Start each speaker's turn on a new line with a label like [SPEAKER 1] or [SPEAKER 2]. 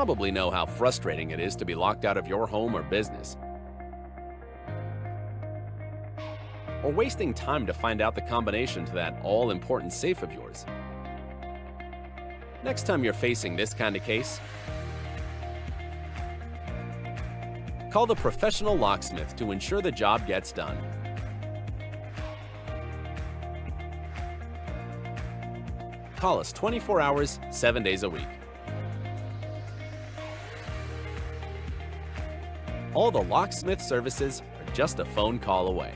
[SPEAKER 1] probably know how frustrating it is to be locked out of your home or business, or wasting time to find out the combination to that all-important safe of yours. Next time you're facing this kind of case, call the professional locksmith to ensure the job gets done. Call us 24 hours, 7 days a week. All the locksmith services are just a phone call away.